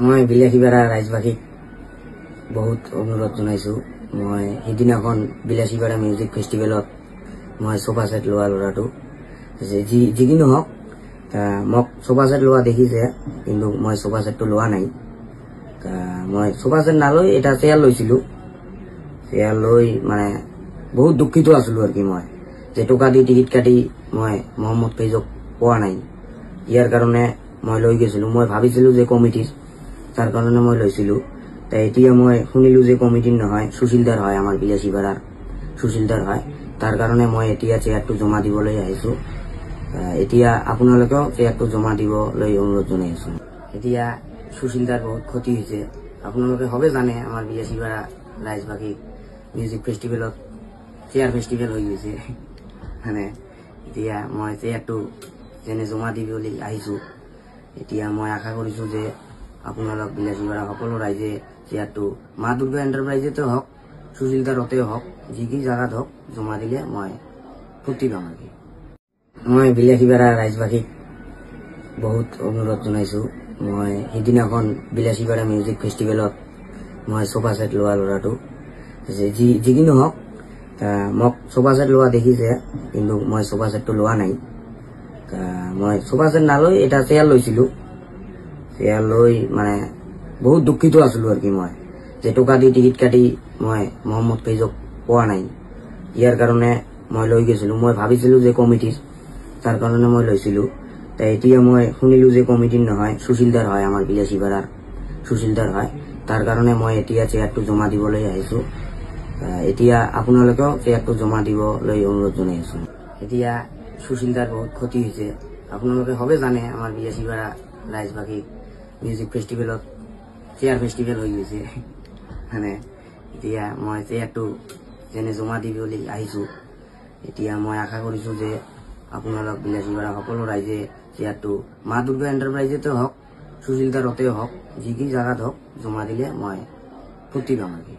মই বিলাসীপাৰা ৰাইজবাসীক বহুত অনুৰোধ জনাইছো। মই সিদিনাখন বিলাসীপাৰা মিউজিক ফেষ্টিভেলত মই সোফা সেট লোৱা ল'ৰাটো যিকিনো হওক মোক সোফা সেট লোৱা দেখিছে, কিন্তু মই সোফা সেটটো লোৱা নাই। মই সোফা সেট নালৈ এটা চেয়াৰ লৈছিলো। চেয়াৰ লৈ মানে বহুত দুখিত আছিলো আর কি। মই যে টকা দি টিকিট কাটি মই মহম্মদ ফেইজক পোৱা নাই, ইয়াৰ কাৰণে মই লৈ গৈছিলো। মই ভাবিছিলো যে কমিটিৰ, তাৰ কাৰণে মই লৈছিলো। এতিয়া মই শুনিলো যে কমিটিৰ নহয়, সুশীলদাৰ হয়, আমাৰ বিলাসীপাৰাৰ সুশীলদাৰ হয়। তাৰ কাৰণে মই এতিয়া চেয়াৰটো জমা দিবলৈ আহিছো। এতিয়া আপোনালোকেও চেয়াৰটো জমা দিবলৈ অনুৰোধ জনাই আছো। এতিয়া সুশীলদাৰ বহুত ক্ষতি হৈছে। আপোনালোকে সবে জানে আমাৰ বিলাসীপাৰা ৰাইজবাসী মিউজিক ফেষ্টিভেলত চেয়াৰ ফেষ্টিভেল হৈ গৈছে। মানে এতিয়া মই চেয়াৰটো যেনে জমা দিবলৈ আহিছো। এতিয়া মই আশা কৰিছো যে আপোনালোক বিলাসীপাৰা সকলো ৰাইজে চেয়াৰটো মা দুৰ্গা এণ্টাৰপ্ৰাইজতে হওক, সুশীলদাৰতে হওক, যি জাগাত হওক জমা দিলে মই ফূৰ্তি পাম আৰ কি। মই বিলাসীপাৰা ৰাইজবাসীক বহুত অনুৰোধ জনাইছো। মই সিদিনাখন বিলাসীপাৰা মিউজিক ফেষ্টিভেলত মই সোফা সেট লোৱা ল'ৰাটো যিকিনো হওক মোক সোফা সেট লোৱা দেখিছে, কিন্তু মই সোফা সেটটো লোৱা নাই। মই সোফা সেট নালৈ এটা চেয়াৰ লৈছিলো। চেয়াৰ লৈ মানে বহুত দুখিত আছিলো আর কি। মই যে টকা দি টিকিট কাটি মই মহম্মদ ফেইজক পোৱা নাই, ইয়াৰ কাৰণে মই লৈ গৈছিলো। মই ভাবিছিলো যে কমিটিৰ, তাৰ কাৰণে মই লৈছিলো। এতিয়া মই শুনিলো যে কমিটিৰ নহয়, সুশীলদাৰ হয়, আমাৰ বিলাসীপাৰাৰ সুশীলদাৰ হয়। তাৰ কাৰণে মই এতিয়া চেয়াৰটো জমা দিবলৈ আহিছো। এতিয়া আপোনালোকেও চেয়াৰটো জমা দিবলৈ অনুৰোধ জনাই আছো। এতিয়া সুশীলদাৰ বহুত ক্ষতি হৈছে। আপোনালোকে সবে জানে আমাৰ বিলাসীপাৰা ৰাইজবাসী মিউজিক ফেষ্টিভেলত চেয়াৰ ফেষ্টিভেল হৈ গৈছে। মানে এতিয়া মই চেয়াৰটো যেনে জমা দিবলৈ আহিছো। এতিয়া মই আশা কৰিছো যে আপোনালোক বিলাসীপাৰা সকলো ৰাইজে চেয়াৰটো মা দুৰ্গা এণ্টাৰপ্ৰাইজতে হওক, সুশীলদাৰতে হওক, যি জাগাত হওক জমা দিলে মই ফূৰ্তি পাম আৰ কি।